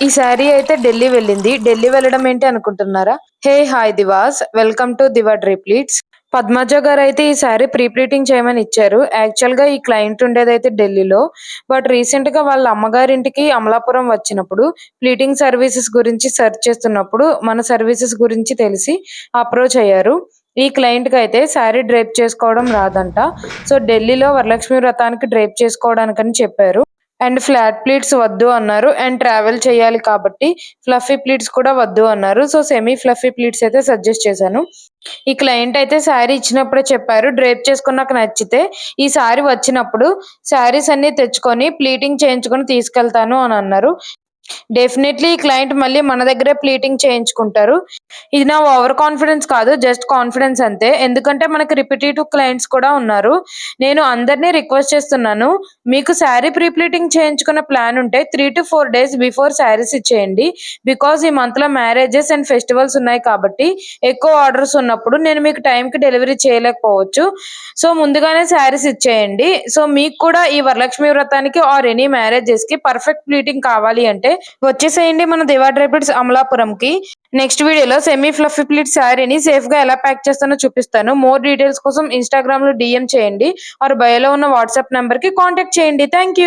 ఈ శారీ అయితే ఢిల్లీ వెళ్ళింది. ఢిల్లీ వెళ్ళడం ఏంటి అనుకుంటున్నారా? Hey hi divas, welcome to diva డ్రీప్లీట్స్. పద్మజ గారు అయితే ఈ శారీ ప్రీ ప్లీటింగ్ చేయమని ఇచ్చారు. యాక్చువల్ గా ఈ క్లయింట్ ఉండేదైతే ఢిల్లీలో. బట్ రీసెంట్ గా వాళ్ళ అమ్మగారింటికి అమలాపురం వచ్చినప్పుడు ప్లీటింగ్ సర్వీసెస్ గురించి సెర్చ్ చేస్తున్నప్పుడు మన సర్వీసెస్ గురించి తెలిసి అప్రోచ్ అయ్యారు. ఈ క్లయింట్ కి అయితే శారీ డ్రేప్ చేసుకోవడం రాదంట. సో ఢిల్లీలో వరలక్ష్మి వ్రతానికి డ్రేప్ చేసుకోవడానికని చెప్పారు. అండ్ ఫ్లాట్ ప్లీట్స్ వద్దు అన్నారు. అండ్ ట్రావెల్ చేయాలి కాబట్టి ఫ్లఫీ ప్లీట్స్ కూడా వద్దు అన్నారు. సో సెమీ ఫ్లఫీ ప్లీట్స్ అయితే సజెస్ట్ చేశాను. ఈ క్లయింట్ అయితే శారీ ఇచ్చినప్పుడే చెప్పారు, డ్రేప్ చేసుకున్నాక నచ్చితే ఈ శారీ వచ్చినప్పుడు శారీస్ అన్ని తెచ్చుకొని ప్లీటింగ్ చేయించుకొని తీసుకెళ్తాను అని అన్నారు. డెఫినెట్లీ ఈ క్లయింట్ మళ్ళీ మన దగ్గరే ప్లీటింగ్ చేయించుకుంటారు. ఇది నా ఓవర్ కాన్ఫిడెన్స్ కాదు, జస్ట్ కాన్ఫిడెన్స్ అంతే. ఎందుకంటే మనకి రిపిటేటివ్ క్లయింట్స్ కూడా ఉన్నారు. నేను అందరినీ రిక్వెస్ట్ చేస్తున్నాను, మీకు శారీ ప్రీ ప్లీటింగ్ చేయించుకున్న ప్లాన్ ఉంటే 3 to 4 days బిఫోర్ శారీస్ ఇచ్చేయండి. బికాజ్ ఈ మంత్ లో మ్యారేజెస్ అండ్ ఫెస్టివల్స్ ఉన్నాయి కాబట్టి ఎక్కువ ఆర్డర్స్ ఉన్నప్పుడు నేను మీకు టైంకి డెలివరీ చేయలేకపోవచ్చు. సో ముందుగానే శారీస్ ఇచ్చేయండి. సో మీకు కూడా ఈ వరలక్ష్మి వ్రతానికి ఆర్ ఎనీ మ్యారేజెస్ కి పర్ఫెక్ట్ ప్లీటింగ్ కావాలి అంటే వచ్చేసేయండి మన దివా డ్రైప్లీట్స్ అమలాపురంకి. నెక్స్ట్ వీడియోలో సెమీ ఫ్లఫీ ప్లీట్ శారీని సేఫ్ గా ఎలా ప్యాక్ చేస్తానో చూపిస్తాను. మోర్ డీటెయిల్స్ కోసం ఇన్స్టాగ్రామ్ లో డిఎం చేయండి ఆర్ బయోలో ఉన్న వాట్సాప్ నంబర్ కి కాంటాక్ట్ చేయండి. Thank you.